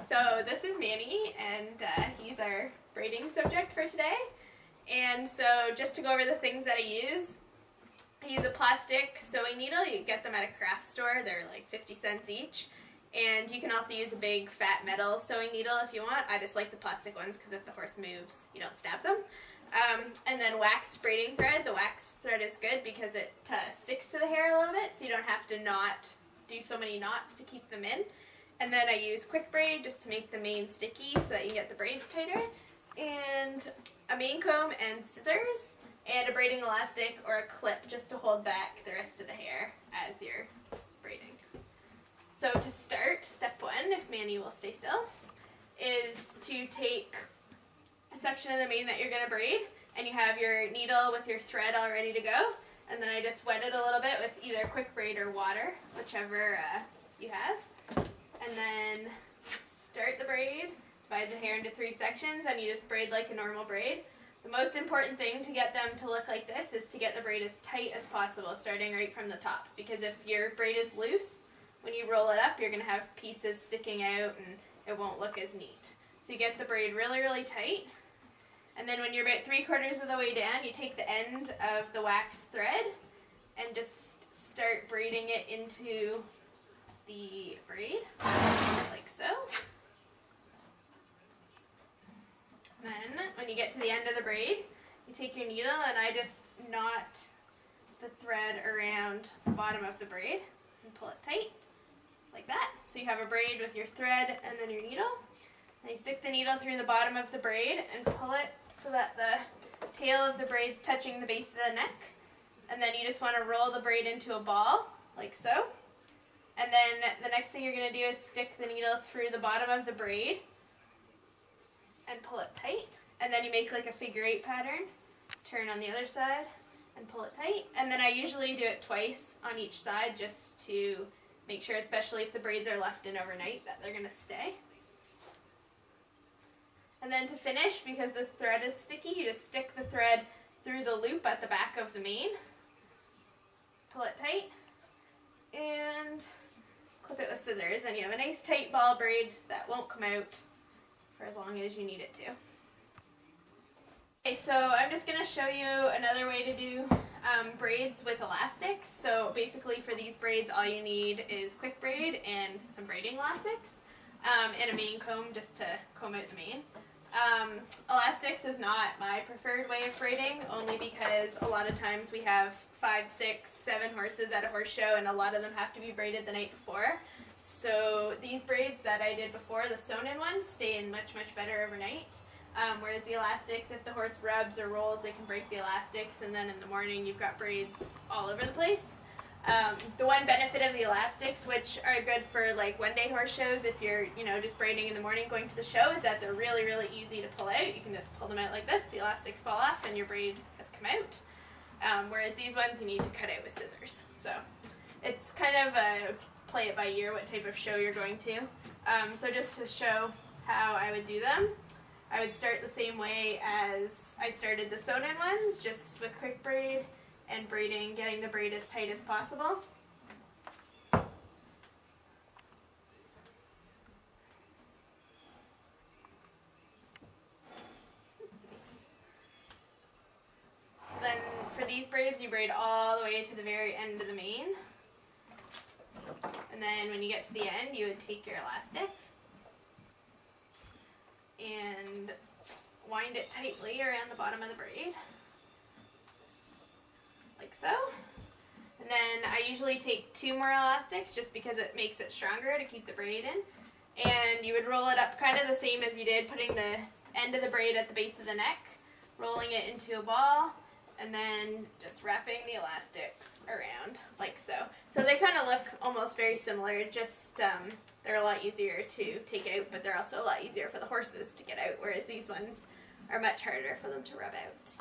So this is Manny, and he's our braiding subject for today. And so just to go over the things that I use a plastic sewing needle. You get them at a craft store. They're like 50 cents each. And you can also use a big fat metal sewing needle if you want. I just like the plastic ones because if the horse moves, you don't stab them. And then waxed braiding thread. The waxed thread is good because it sticks to the hair a little bit, so you don't have to do so many knots to keep them in. And then I use quick braid just to make the mane sticky so that you get the braids tighter. And a mane comb and scissors, and a braiding elastic or a clip just to hold back the rest of the hair as you're braiding. So to start, step one, if Manny will stay still, is to take a section of the mane that you're going to braid, and you have your needle with your thread all ready to go, and then I just wet it a little bit with either quick braid or water, whichever you have. And then start the braid, divide the hair into 3 sections, and you just braid like a normal braid. The most important thing to get them to look like this is to get the braid as tight as possible, starting right from the top, because if your braid is loose, when you roll it up, you're going to have pieces sticking out and it won't look as neat. So you get the braid really, really tight. And then when you're about 3/4 of the way down, you take the end of the waxed thread and just start braiding it into the braid, like so. And then when you get to the end of the braid, you take your needle, and I just knot the thread around the bottom of the braid and pull it tight, like that. So you have a braid with your thread and then your needle. And you stick the needle through the bottom of the braid and pull it so that the tail of the braid's touching the base of the neck. And then you just want to roll the braid into a ball, like so. And then the next thing you're going to do is stick the needle through the bottom of the braid and pull it tight. And then you make like a figure 8 pattern, turn on the other side and pull it tight. And then I usually do it twice on each side just to make sure, especially if the braids are left in overnight, that they're going to stay. And then to finish, because the thread is sticky, you just stick the thread through the loop at the back of the mane, pull it tight, and clip it with scissors, and you have a nice tight ball braid that won't come out for as long as you need it to. Okay, so I'm just going to show you another way to do braids with elastics. So basically for these braids, all you need is quick braid and some braiding elastics, and a mane comb just to comb out the mane. Elastics is not my preferred way of braiding, only because a lot of times we have 5, 6, 7 horses at a horse show, and a lot of them have to be braided the night before. So these braids that I did before, the sewn-in ones, stay in much, much better overnight. Whereas the elastics, if the horse rubs or rolls, they can break the elastics, and then in the morning you've got braids all over the place. The one benefit of the elastics, which are good for like one-day horse shows, if you're just braiding in the morning going to the show, is that they're really, really easy to pull out. You can just pull them out like this, the elastics fall off, and your braid has come out. Whereas these ones you need to cut out with scissors. So it's kind of a play it by ear what type of show you're going to. So just to show how I would do them, I would start the same way as I started the sewn-in ones, just with quick braid and braiding, getting the braid as tight as possible. Then for these braids, you braid all the way to the very end of the mane. And then when you get to the end, you would take your elastic and wind it tightly around the bottom of the braid, like so. And then I usually take 2 more elastics just because it makes it stronger to keep the braid in. And you would roll it up kind of the same as you did, putting the end of the braid at the base of the neck, rolling it into a ball, and then just wrapping the elastics around, like so. So they kind of look almost very similar, just they're a lot easier to take out, but they're also a lot easier for the horses to get out, whereas these ones are much harder for them to rub out.